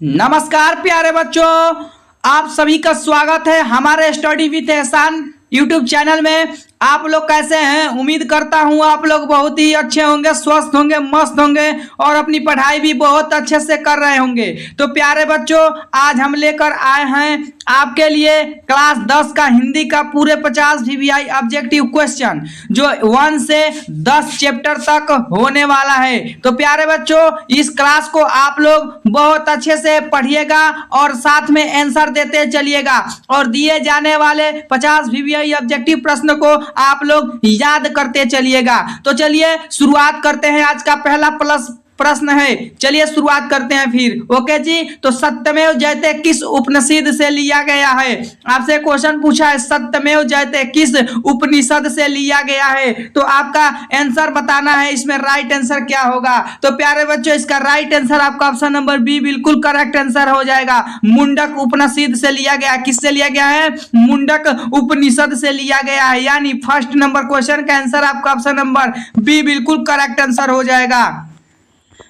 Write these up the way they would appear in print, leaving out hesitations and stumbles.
नमस्कार प्यारे बच्चों, आप सभी का स्वागत है हमारे स्टडी विद एहसान यूट्यूब चैनल में। आप लोग कैसे हैं? उम्मीद करता हूं आप लोग बहुत ही अच्छे होंगे, स्वस्थ होंगे, मस्त होंगे और अपनी पढ़ाई भी बहुत अच्छे से कर रहे होंगे। तो प्यारे बच्चों, आज हम लेकर आए हैं आपके लिए क्लास 10 का हिंदी का पूरे 50 VVI ऑब्जेक्टिव क्वेश्चन, जो 1 से 10 चैप्टर तक होने वाला है। तो प्यारे बच्चों, इस क्लास को आप लोग बहुत अच्छे से पढ़िएगा और साथ में आंसर देते चलिएगा और दिए जाने वाले 50 VVI ऑब्जेक्टिव प्रश्न को आप लोग याद करते चलिएगा। तो चलिए शुरुआत करते हैं। आज का पहला प्रश्न है, चलिए शुरुआत करते हैं फिर। ओके जी, तो सत्यमेव जयते किस उपनिषद से लिया गया है? आपसे क्वेश्चन पूछा है, सत्यमेव जयते किस उपनिषद से लिया गया है? तो आपका आंसर बताना है, इसमें राइट आंसर क्या होगा। तो प्यारे बच्चों, इसका राइट आंसर आपका ऑप्शन नंबर बी बिल्कुल करेक्ट आंसर हो जाएगा। मुंडक उपनिषद से लिया गया। किससे लिया गया है? मुंडक उपनिषद से लिया गया है। यानी फर्स्ट नंबर क्वेश्चन का आंसर आपका ऑप्शन नंबर बी बिल्कुल करेक्ट आंसर हो जाएगा।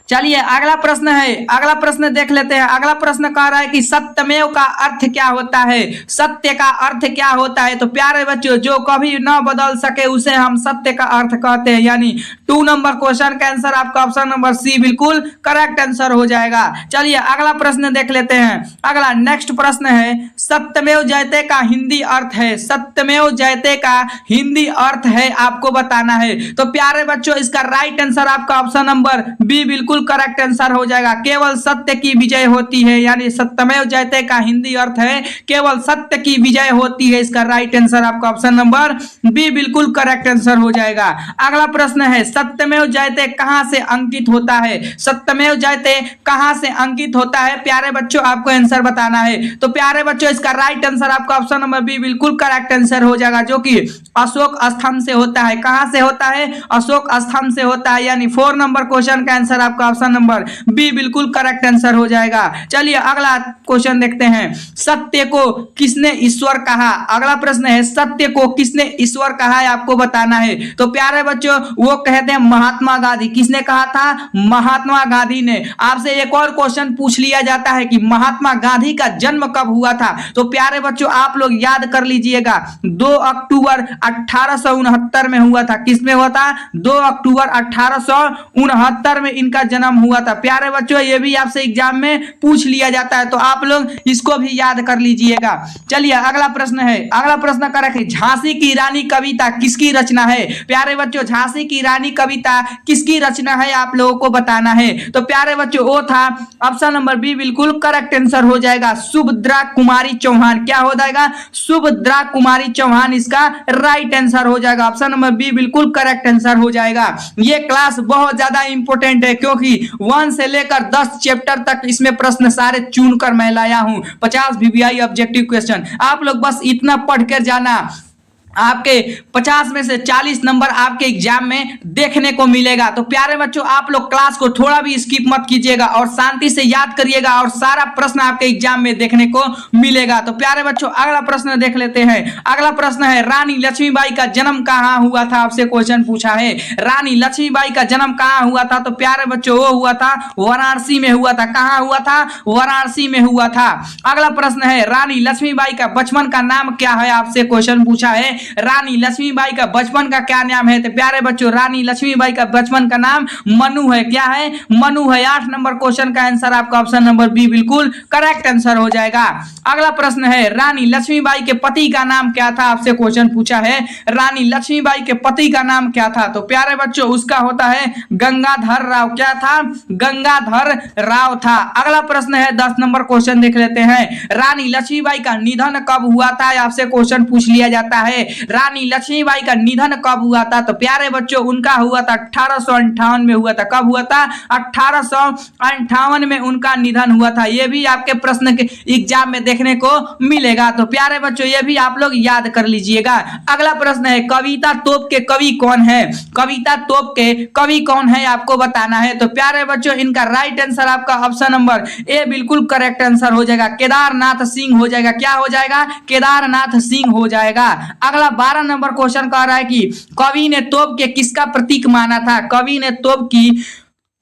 चलिए अगला प्रश्न है, अगला प्रश्न देख लेते हैं। अगला प्रश्न कह रहा है कि सत्यमेव का अर्थ क्या होता है? सत्य का अर्थ क्या होता है? तो प्यारे बच्चों, जो कभी न बदल सके उसे हम सत्य का अर्थ कहते हैं। यानी 2 नंबर क्वेश्चन का आंसर आपका ऑप्शन नंबर सी बिल्कुल करेक्ट आंसर हो जाएगा। चलिए अगला प्रश्न देख लेते हैं। अगला नेक्स्ट प्रश्न है, सत्यमेव जयते का हिंदी अर्थ है। सत्यमेव जयते का हिंदी अर्थ है, आपको बताना है। तो प्यारे बच्चों, इसका राइट आंसर आपका ऑप्शन नंबर बी बिल्कुल करेक्ट आंसर हो जाएगा। केवल सत्य की विजय होती है। यानी सत्यमेव जयते का हिंदी अर्थ है केवल सत्य की विजय होती है। इसका राइट आंसर आपका ऑप्शन नंबर बी बिल्कुल करेक्ट आंसर हो जाएगा। अगला प्रश्न है, सत्यमेव जयते कहां से अंकित होता है? सत्यमेव जयते कहां से अंकित होता है? प्यारे बच्चों, आपको आंसर बताना है। तो प्यारे बच्चों, इसका राइट आंसर आपका ऑप्शन नंबर बी बिल्कुल करेक्ट आंसर हो जाएगा, जो कि अशोक स्तंभ से होता है। कहां से होता है? अशोक स्तंभ से होता है। यानी 4 नंबर क्वेश्चन का आंसर आपका ऑप्शन नंबर बी बिल्कुल करेक्ट आंसर हो जाएगा। चलिए अगला क्वेश्चन देखते हैं। सत्य को किसने ईश्वर कहा? अगला प्रश्न है, सत्य को किसने ईश्वर कहा है, आपको बताना है। तो प्यारे बच्चों, वो कहते हैं महात्मा गांधी। किसने कहा था? महात्मा गांधी ने। आपसे एक और क्वेश्चन पूछ लिया जाता है कि महात्मा गांधी का जन्म कब हुआ था? तो प्यारे बच्चों, आप लोग याद कर लीजिएगा, 2 अक्टूबर 1869 में हुआ था। किसमें हुआ था? 2 अक्टूबर 1869 में इनका जन्म हुआ था। प्यारे बच्चों, ये भी आपसे एग्जाम में पूछ लिया जाता है, तो आप लोग इसको भी याद कर लीजिएगा। चलिए अगला प्रश्न है। अगला प्रश्न कर रखे, झांसी की रानी कविता किसकी रचना है? प्यारे बच्चों, झांसी की रानी कविता किसकी रचना है, आप लोगों को बताना है। तो प्यारे बच्चों, वो था ऑप्शन नंबर बी बिल्कुल करेक्ट आंसर हो जाएगा, सुभद्रा कुमारी चौहान। क्या हो जाएगा? सुभद्रा कुमारी चौहान इसका राइट आंसर हो जाएगा। ऑप्शन नंबर बी बिल्कुल करेक्ट आंसर हो जाएगा। ये क्लास बहुत ज्यादा इंपॉर्टेंट है, क्योंकि 1 से लेकर 10 चैप्टर तक इसमें प्रश्न सारे चुन कर मैं लाया हूं। 50 VVI ऑब्जेक्टिव क्वेश्चन, आप लोग बस इतना पढ़ कर जाना, आपके 50 में से 40 नंबर आपके एग्जाम में देखने को मिलेगा। तो प्यारे बच्चों, आप लोग क्लास को थोड़ा भी स्किप मत कीजिएगा और शांति से याद करिएगा और सारा प्रश्न आपके एग्जाम में देखने को मिलेगा। तो प्यारे बच्चों, अगला प्रश्न देख लेते हैं। अगला प्रश्न है, रानी लक्ष्मीबाई का जन्म कहाँ हुआ था? आपसे क्वेश्चन पूछा है, रानी लक्ष्मीबाई का जन्म कहाँ हुआ था? तो प्यारे बच्चों, वो हुआ था वाराणसी में हुआ था। कहाँ हुआ था? वाराणसी में हुआ था। अगला प्रश्न है, रानी लक्ष्मीबाई का बचपन का नाम क्या है? आपसे क्वेश्चन पूछा है, रानी लक्ष्मीबाई का बचपन का क्या नाम है? तो प्यारे बच्चों, रानी लक्ष्मीबाई का बचपन का नाम मनु है। क्या है? मनु है। 8 नंबर क्वेश्चन का आंसर आपका ऑप्शन नंबर बी बिल्कुल करेक्ट आंसर हो जाएगा। अगला प्रश्न है, रानी लक्ष्मीबाई के पति का नाम क्या था? आपसे क्वेश्चन पूछा है, रानी लक्ष्मीबाई के पति का नाम क्या था? तो प्यारे बच्चों, उसका होता है गंगाधर राव। क्या था? गंगाधर राव था। अगला प्रश्न है, 10 नंबर क्वेश्चन देख लेते हैं। रानी लक्ष्मीबाई का निधन कब हुआ था? आपसे क्वेश्चन पूछ लिया जाता है, रानी लक्ष्मीबाई का निधन कब हुआ था? तो प्यारे बच्चों, उनका हुआ था 1858 में हुआ था। कब हुआ था? 1858 में उनका निधन हुआ था। यह भी आपके प्रश्न के एग्जाम में देखने को मिलेगा। तो प्यारे बच्चों, ये भी आप लोग याद कर लीजिएगा। अगला प्रश्न है, कविता तोप के कवि कौन है? कविता तोप के कवि कौन है, आपको बताना है। तो प्यारे बच्चों, इनका राइट आंसर आपका ऑप्शन नंबर ए बिल्कुल करेक्ट आंसर हो जाएगा, केदारनाथ सिंह हो जाएगा। क्या हो जाएगा? केदारनाथ सिंह हो जाएगा। अगला 12 नंबर क्वेश्चन कह रहा है कि कवि ने तोप के किसका प्रतीक माना था? कवि ने तोप की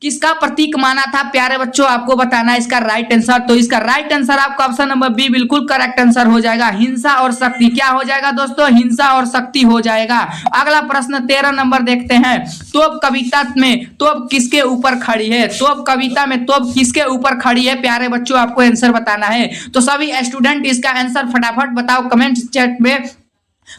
किसका प्रतीक माना था प्यारे बच्चों, आपको बताना है इसका राइट आंसर। तो इसका राइट आंसर आपका ऑप्शन नंबर बी बिल्कुल करेक्ट आंसर हो जाएगा। हिंसा और शक्ति क्या हो जाएगा दोस्तों, हिंसा और शक्ति हो जाएगा। अगला प्रश्न 13 नंबर देखते हैं। तोप कविता में तोप किसके ऊपर खड़ी है, तोप कविता में तोप किसके ऊपर खड़ी है प्यारे बच्चों, आपको आंसर बताना है। तो सभी स्टूडेंट इसका आंसर फटाफट बताओ कमेंट चैट में,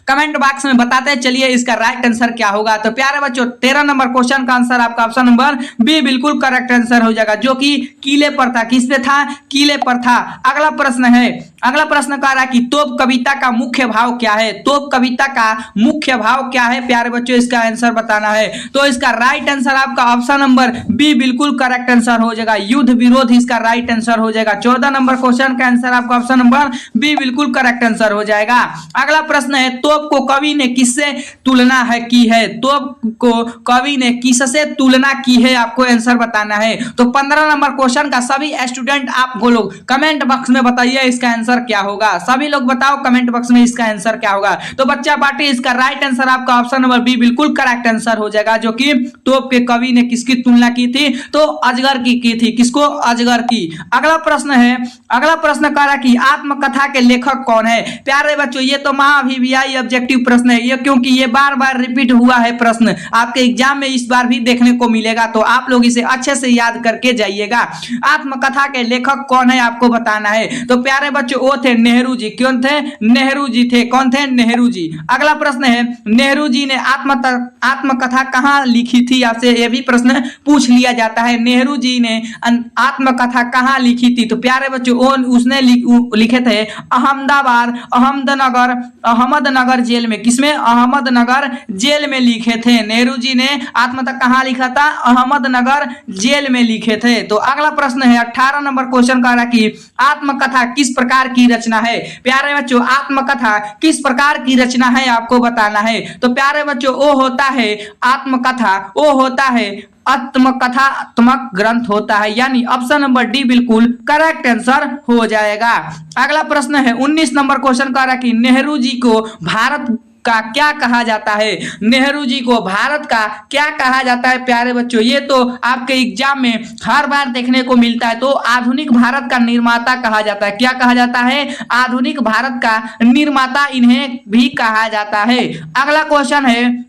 कमेंट बॉक्स में बताते हैं। चलिए इसका राइट आंसर क्या होगा। तो प्यारे बच्चों 13 नंबर क्वेश्चन का आंसर आपका ऑप्शन नंबर बी बिल्कुल करेक्ट आंसर हो जाएगा, जो कि किले पर था। किस पे था, किले पर था। अगला प्रश्न है, अगला प्रश्न कह रहा है कि तोप कविता का मुख्य भाव क्या है, तोप कविता का मुख्य भाव क्या है प्यारे बच्चों, इसका आंसर बताना है। तो इसका राइट आंसर आपका ऑप्शन नंबर बी बिल्कुल करेक्ट आंसर हो जाएगा, युद्ध विरोध इसका राइट आंसर हो जाएगा। 14 नंबर क्वेश्चन का आंसर आपका ऑप्शन नंबर बी बिल्कुल करेक्ट आंसर हो जाएगा। अगला प्रश्न है, तोप को कवि ने किससे तुलना है की है, तोप को कवि ने किससे तुलना की है, आपको आंसर बताना है। तो 15 नंबर क्वेश्चन का सभी स्टूडेंट आप लोग कमेंट बॉक्स में बताइए इसका आंसर क्या होगा। सभी लोग बताओ कमेंट बॉक्स में इसका आंसर क्या होगा। तो बच्चा पार्टी इसका राइट आंसर आपका ऑप्शन नंबर बी बिल्कुल करेक्ट आंसर हो जाएगा, जो कि तोप के कवि ने किसकी तुलना की थी, तो अजगर की थी। किसको, अजगर की। अगला प्रश्न है, अगला प्रश्न कह रहा कि आत्मकथा के लेखक कौन है प्यारे बच्चों। ये तो महाअभिव्यायी ऑब्जेक्टिव प्रश्न है ये, क्योंकि ये बार बार रिपीट हुआ है प्रश्न, आपके एग्जाम में इस बार भी देखने को मिलेगा, तो आप लोग इसे अच्छे से याद करके जाइएगा। आत्मकथा के लेखक कौन है आपको बताना है। तो प्यारे बच्चों वो थे नेहरू जी। कौन थे, नेहरू जी थे। कौन थे, नेहरू जी। अगला प्रश्न है, नेहरू जी ने आत्मकथा कहां लिखी थी, आपसे यह भी प्रश्न पूछ लिया जाता है। नेहरू जी ने आत्मकथा कहां लिखी थी। तो प्यारे बच्चों उसने लिखे थे अहमदाबाद, अहमदनगर जेल में। किसमें, अहमदनगर जेल में लिखे थे। नेहरू जी ने आत्मकथा कहां लिखा था, अहमदनगर जेल में लिखे थे। तो अगला प्रश्न है 18 नंबर क्वेश्चन का रहा कि आत्मकथा किस प्रकार की रचना है प्यारे बच्चों, आत्मकथा किस प्रकार की रचना है आपको बताना है। तो प्यारे बच्चों वो होता है आत्मकथा, वो होता है आत्मकथात्मक ग्रंथ होता है, यानी ऑप्शन नंबर डी बिल्कुल करेक्ट आंसर हो जाएगा। अगला प्रश्न है 19 नंबर क्वेश्चन का रहा कि नेहरू जी को भारत का क्या कहा जाता है। नेहरू जी को भारत का क्या कहा जाता है प्यारे बच्चों, ये तो आपके एग्जाम में हर बार देखने को मिलता है। तो आधुनिक भारत का निर्माता कहा जाता है। क्या कहा जाता है, आधुनिक भारत का निर्माता इन्हें भी कहा जाता है। अगला क्वेश्चन है,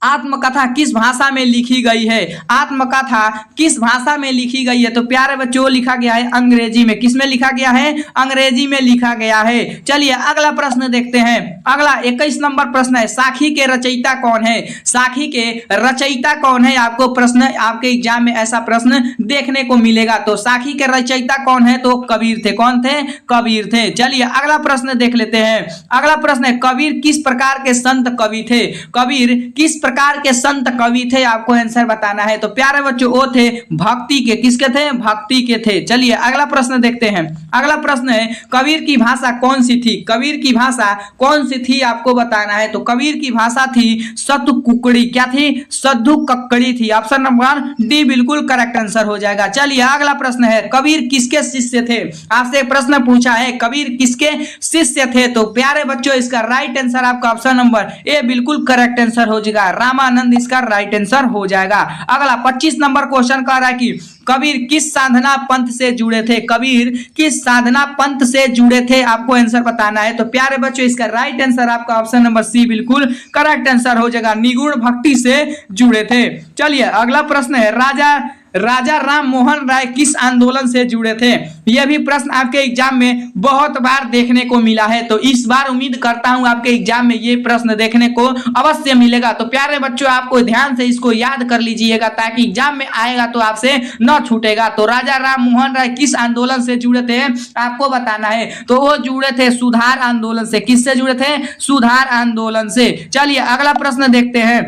आत्मकथा किस भाषा में लिखी गई है। आत्मकथा किस भाषा में लिखी गई है। तो प्यारे बच्चों लिखा गया है अंग्रेजी में। किस में लिखा गया है, अंग्रेजी में लिखा गया है। चलिए अगला प्रश्न देखते हैं। अगला 21 नंबर प्रश्न है, साखी के रचयिता कौन है। साखी के रचयिता कौन है, आपको प्रश्न आपके एग्जाम में ऐसा प्रश्न देखने को मिलेगा। तो साखी के रचयिता कौन है, तो कबीर थे। कौन थे, कबीर थे। चलिए अगला प्रश्न देख लेते हैं। अगला प्रश्न है, कबीर किस प्रकार के संत कवि थे। कबीर किस प्रकार के संत कवि थे, आपको आंसर बताना है। तो प्यारे बच्चों वो थे भक्ति के। किसके थे, भक्ति के थे। चलिए अगला प्रश्न देखते हैं। अगला प्रश्न है, कबीर की भाषा कौन सी थी। कबीर की भाषा कौन सी थी आपको बताना है। तो कबीर की भाषा थी सतु कुकड़ी। क्या थी, सद्धु कक्कड़ी थी। ऑप्शन नंबर डी बिल्कुल करेक्ट आंसर हो जाएगा। चलिए अगला प्रश्न है, कबीर किसके शिष्य थे। आपसे प्रश्न पूछा है कबीर किसके शिष्य थे। तो प्यारे बच्चों इसका राइट आंसर आपका ऑप्शन नंबर ए बिल्कुल करेक्ट आंसर हो जाएगा। रामानंद इसका राइट आंसर हो जाएगा। अगला 25 नंबर क्वेश्चन कह रहा है कि कबीर किस साधना पंथ से जुड़े थे। कबीर किस साधना पंथ से जुड़े थे, आपको आंसर बताना है। तो प्यारे बच्चों इसका राइट आंसर आपका ऑप्शन नंबर सी बिल्कुल करेक्ट आंसर हो जाएगा, निगुण भक्ति से जुड़े थे। चलिए अगला प्रश्न है, राजा राम मोहन राय किस आंदोलन से जुड़े थे। यह भी प्रश्न आपके एग्जाम में बहुत बार देखने को मिला है। तो इस बार उम्मीद करता हूं आपके एग्जाम में ये प्रश्न देखने को अवश्य मिलेगा। तो प्यारे बच्चों आपको ध्यान से इसको याद कर लीजिएगा, ताकि एग्जाम में आएगा तो आपसे न छूटेगा। तो राजा राम मोहन राय किस आंदोलन से जुड़े थे, आपको बताना है। तो वो जुड़े थे सुधार आंदोलन से। किससे जुड़े थे, सुधार आंदोलन से। चलिए अगला प्रश्न देखते हैं।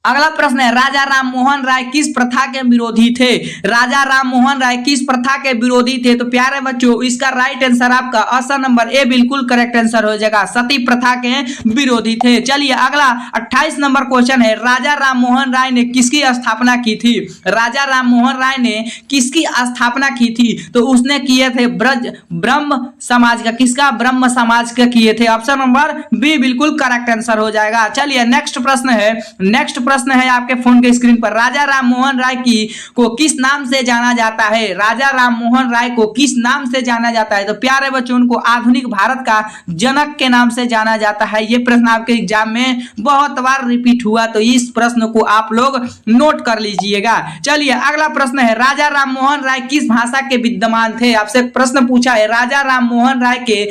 अगला प्रश्न है, राजा राम मोहन राय किस प्रथा के विरोधी थे। राजा राम मोहन राय किस प्रथा के विरोधी थे। तो प्यारे बच्चों इसका राइट आंसर आपका ऑप्शन नंबर ए बिल्कुल करेक्ट आंसर हो जाएगा, सती प्रथा के विरोधी थे। चलिए अगला 28 नंबर क्वेश्चन है, राजा राम मोहन राय ने किसकी स्थापना की थी। राजा राम मोहन राय ने किसकी स्थापना की थी। तो उसने किए थे ब्रह्म समाज का। किसका, ब्रह्म समाज का किए थे। ऑप्शन नंबर बी बिल्कुल करेक्ट आंसर हो जाएगा। चलिए नेक्स्ट प्रश्न है। नेक्स्ट प्रश्न है आपके फोन के स्क्रीन पर, राजा राम मोहन राय की को किस नाम से जाना जाता है? राजा राम मोहन राय को किस नाम से जाना जाता है? तो प्यारे बच्चों, उनको आधुनिक भारत का जनक के नाम से जाना जाता है। ये प्रश्न आपके एग्जाम में बहुत बार रिपीट हुआ, तो इस प्रश्न को आप लोग नोट कर लीजिएगा। चलिए अगला प्रश्न है, राजा राम मोहन राय किस भाषा के विद्वान थे? आपसे प्रश्न पूछा है, राजा राम मोहन राय के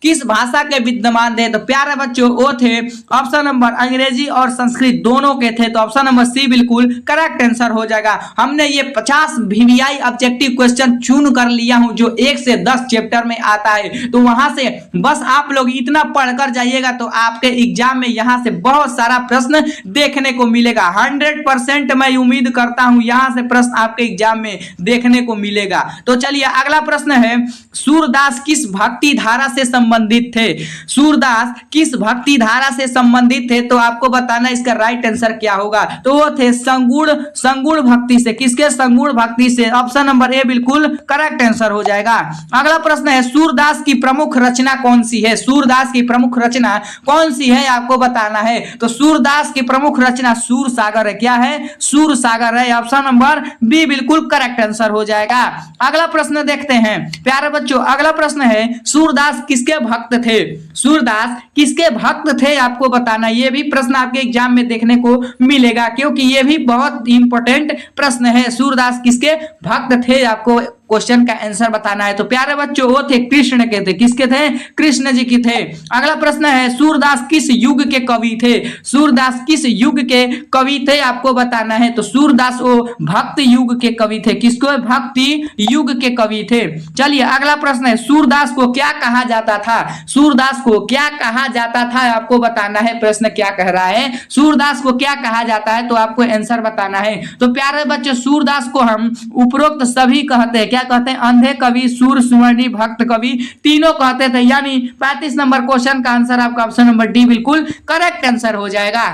किस भाषा के विद्वान थे? तो प्यारे बच्चों, वो थे ऑप्शन नंबर अंग्रेजी और संस्कृत दोनों के थे। तो ऑप्शन नंबर सी बिल्कुल करेक्ट आंसर हो जाएगा। हमने ये 50 वीवीआई ऑब्जेक्टिव क्वेश्चन चुन कर लिया हूं जो 1 से 10 चैप्टर में आता है, तो वहां से बस आप लोग इतना पढ़कर जाइएगा तो आपके एग्जाम में यहां से बहुत सारा प्रश्न देखने को मिलेगा। 100% मैं उम्मीद करता हूं यहां से प्रश्न आपके एग्जाम में देखने को मिलेगा। तो चलिए अगला प्रश्न है, सूरदास किस भक्ति धारा से संबंधित थे? सूरदास किस भक्ति धारा से संबंधित थे? तो आपको बताना इसका राइट आंसर क्या होगा। तो वो थे संगुण भक्ति से। किसके? संगुण भक्ति से। ऑप्शन नंबर ए बिल्कुल करेक्ट आंसर हो जाएगा। अगला प्रश्न है, सूरदास की प्रमुख रचना कौन सी है? सूरदास की प्रमुख रचना कौन सी है आपको बताना है। तो सूरदास की प्रमुख रचना सूर सागर है। क्या है? सूर सागर है। ऑप्शन नंबर बी बिल्कुल करेक्ट आंसर हो जाएगा। अगला प्रश्न देखते हैं प्यारे बच्चों। अगला प्रश्न है, सूरदास किसके भक्त थे? सूरदास किसके भक्त थे आपको बताना। यह भी प्रश्न आपके एग्जाम में देखने को मिलेगा क्योंकि यह भी बहुत इंपॉर्टेंट प्रश्न है। सूरदास किसके भक्त थे आपको क्वेश्चन का आंसर बताना है। तो प्यारे बच्चों, वो थे कृष्ण के थे। किसके थे? कृष्ण जी की थे। अगला प्रश्न है, सूरदास किस युग के कवि थे? सूरदास किस युग के कवि थे आपको बताना है। तो सूरदास वो भक्त युग के कवि थे। किसको? भक्ति युग के कवि थे। चलिए अगला प्रश्न है, सूरदास को क्या कहा जाता था? सूरदास को क्या कहा जाता था आपको बताना है। प्रश्न क्या कह रहा है, सूरदास को क्या कहा जाता है, तो आपको आंसर बताना है। तो प्यारे बच्चों, सूरदास को हम उपरोक्त सभी कहते हैं। क्या कहते हैं? अंधे कवि, सूर, सुवर्णी, भक्त कवि, तीनों कहते थे। यानी 35 नंबर क्वेश्चन का आंसर आपका ऑप्शन नंबर डी बिल्कुल करेक्ट आंसर हो जाएगा।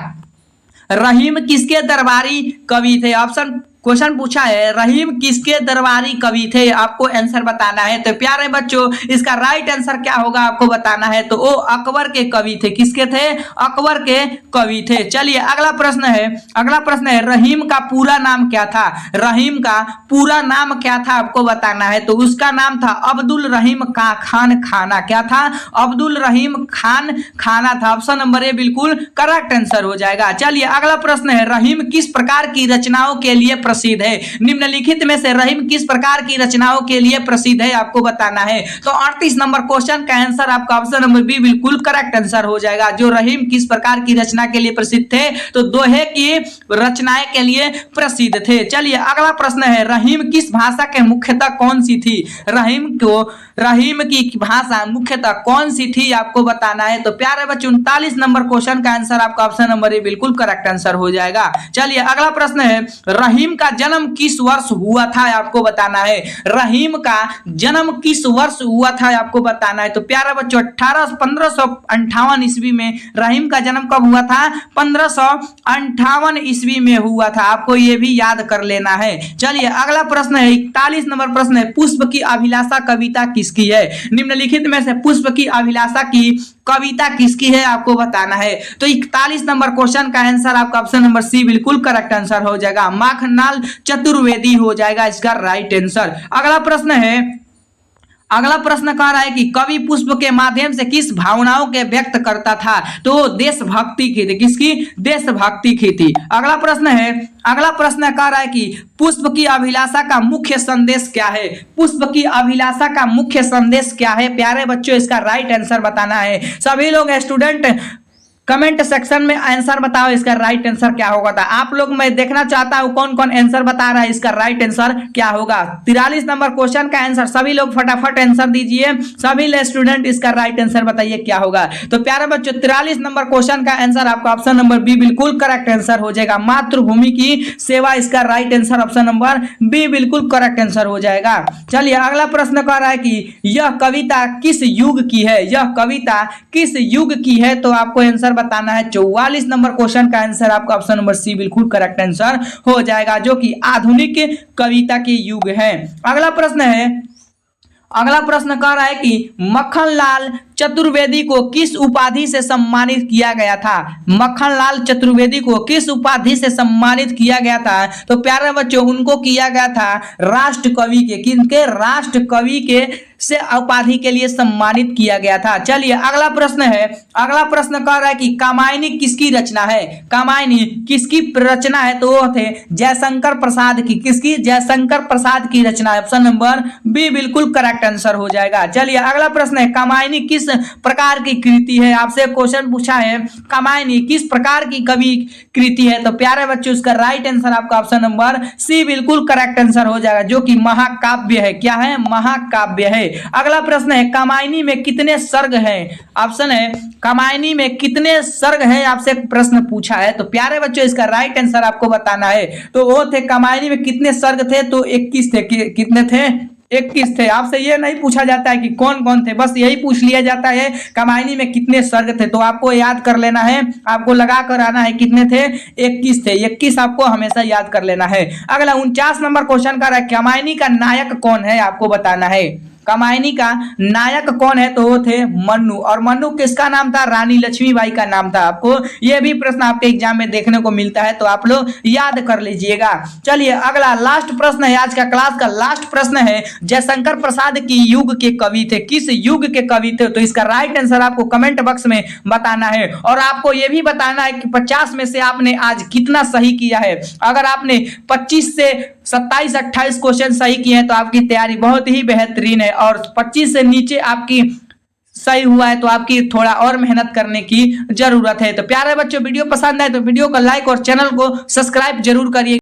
रहीम किसके दरबारी कवि थे? ऑप्शन क्वेश्चन पूछा है, रहीम किसके दरबारी कवि थे आपको आंसर बताना है। तो प्यारे बच्चों, इसका राइट आंसर क्या होगा आपको बताना है। तो वो अकबर के कवि थे। किसके थे? अकबर के कवि थे। चलिए अगला प्रश्न है, रहीम का पूरा नाम क्या था? रहीम का पूरा नाम क्या था आपको बताना है। तो उसका नाम था अब्दुल रहीम खान खाना। क्या था? अब्दुल रहीम खान खाना था। ऑप्शन नंबर ए बिल्कुल करेक्ट आंसर हो जाएगा। चलिए अगला प्रश्न है, रहीम किस प्रकार की रचनाओं के लिए प्रसिद्ध है? निम्नलिखित में से रहीम किस प्रकार की रचनाओं के लिए प्रसिद्ध है आपको बताना है। तो 38 नंबर क्वेश्चन का आंसर आपका ऑप्शन नंबर बी बिल्कुल करेक्ट आंसर हो जाएगा। जो रहीम किस प्रकार की रचना के लिए प्रसिद्ध थे, तो दोहे की रचनाएं के लिए प्रसिद्ध थे। चलिए अगला प्रश्न है, रहीम किस भाषा के मुख्यतः कौन सी थी? रहीम की भाषा मुख्यतः कौन सी थी आपको बताना है। तो प्यारे बच्चों, 39 नंबर क्वेश्चन का आंसर आपका ऑप्शन नंबर ए बिल्कुल करेक्ट आंसर हो जाएगा। चलिए अगला प्रश्न है, रहीम का जन्म किस वर्ष हुआ था आपको बताना है। रहीम का जन्म किस वर्ष हुआ था आपको बताना है। तो प्यारे बच्चों, 1558 ईस्वी में रहीम का जन्म कब हुआ था? 1558 ईस्वी में हुआ था। आपको यह भी याद कर लेना है। चलिए अगला प्रश्न है, 41 नंबर प्रश्न है, पुष्प की अभिलाषा कविता किसकी है? निम्नलिखित में से पुष्प की अभिलाषा की कविता किसकी है आपको बताना है। तो 41 नंबर क्वेश्चन का आंसर आपका ऑप्शन नंबर सी बिल्कुल करेक्ट आंसर हो जाएगा। माखनलाल चतुर्वेदी हो जाएगा इसका राइट आंसर। अगला प्रश्न कह रहा है कि कवि पुष्प के माध्यम से किस भावनाओं के व्यक्त करता था। तो देशभक्ति की थी। किसकी? देशभक्ति की थी। अगला प्रश्न कह रहा है कि पुष्प की अभिलाषा का मुख्य संदेश क्या है। पुष्प की अभिलाषा का मुख्य संदेश क्या है प्यारे बच्चों, इसका राइट आंसर बताना है। सभी लोग स्टूडेंट कमेंट सेक्शन में आंसर बताओ, इसका राइट आंसर क्या होगा। था आप लोग मैं देखना चाहता हूं कौन कौन आंसर बता रहा है, इसका राइट आंसर क्या होगा। 43 नंबर क्वेश्चन का आंसर सभी लोग फटाफट आंसर दीजिए। सभी स्टूडेंट इसका राइट आंसर बताइए क्या होगा। तो प्यारे बच्चों, 43 नंबर क्वेश्चन का आंसर आपका ऑप्शन नंबर बी बिल्कुल करेक्ट आंसर हो जाएगा। मातृभूमि की सेवा, इसका right answer option number B बिल्कुल करेक्ट आंसर हो जाएगा। चलिए अगला प्रश्न कह रहा है कि यह कविता किस युग की है। यह कविता किस युग की है, तो आपको आंसर बताना है। 44 नंबर क्वेश्चन का आंसर आपका ऑप्शन नंबर सी बिल्कुल करेक्ट आंसर हो जाएगा, जो कि आधुनिक कविता के युग है। अगला प्रश्न है, अगला प्रश्न कह रहा है कि मक्खनलाल चतुर्वेदी को किस उपाधि से सम्मानित किया गया था। मक्खनलाल चतुर्वेदी को किस उपाधि से सम्मानित किया गया था? तो प्यारे बच्चों, उनको किया गया था राष्ट्र कवि के, किनके? राष्ट्र कवि के से उपाधि के लिए सम्मानित किया गया था। चलिए अगला प्रश्न है, अगला प्रश्न कह रहा है कि कामायनी किसकी रचना है? कामायनी किसकी रचना है? तो वो थे जयशंकर प्रसाद की। किसकी? जयशंकर प्रसाद की रचना है। ऑप्शन नंबर बी बिल्कुल करेक्ट आंसर हो जाएगा। चलिए अगला प्रश्न है, कामायनी किस प्रकार की कृति है? आपसे क्वेश्चन पूछा है कामायनी किस प्रकार की कवि कृति है? तो प्यारे बच्चों, उसका राइट आंसर आपका ऑप्शन नंबर सी बिल्कुल करेक्ट आंसर हो जाएगा, जो कि महाकाव्य है। क्या है? महाकाव्य है। अगला प्रश्न है, कामायनी में कितने सर्ग हैं? ऑप्शन है कामायनी में कितने सर्ग हैं, आपसे प्रश्न पूछा है। तो प्यारे बच्चों, इसका राइट आंसर आपको बताना है। तो वो थे कामायनी में कितने सर्ग थे? तो 21 थे। कितने थे? 21 थे। आपसे ये नहीं पूछा जाता है कि कौन कौन थे, बस यही पूछ लिया जाता है कामायनी में कितने सर्ग थे। तो आपको याद कर लेना है, आपको लगा कर आना है कितने थे? 21 थे। 21 आपको हमेशा याद कर लेना है। अगला 49 नंबर क्वेश्चन का है, कामायनी का नायक कौन है? आपको बताना है कामायनी का नायक कौन है? तो वो थे मन्नू। और मन्नू किसका नाम था? रानी लक्ष्मीबाई का नाम था। आपको यह भी प्रश्न आपके एग्जाम में देखने को मिलता है, तो आप लोग याद कर लीजिएगा। चलिए अगला लास्ट प्रश्न है, आज का क्लास का लास्ट प्रश्न है, जयशंकर प्रसाद की युग के कवि थे। किस युग के कवि थे? तो इसका राइट आंसर आपको कमेंट बॉक्स में बताना है। और आपको यह भी बताना है कि 50 में से आपने आज कितना सही किया है। अगर आपने 25 से 27-28 क्वेश्चन सही किए हैं तो आपकी तैयारी बहुत ही बेहतरीन है, और 25 से नीचे आपकी सही हुआ है तो आपकी थोड़ा और मेहनत करने की जरूरत है। तो प्यारे बच्चों, वीडियो पसंद आए तो वीडियो को लाइक और चैनल को सब्सक्राइब जरूर करिए।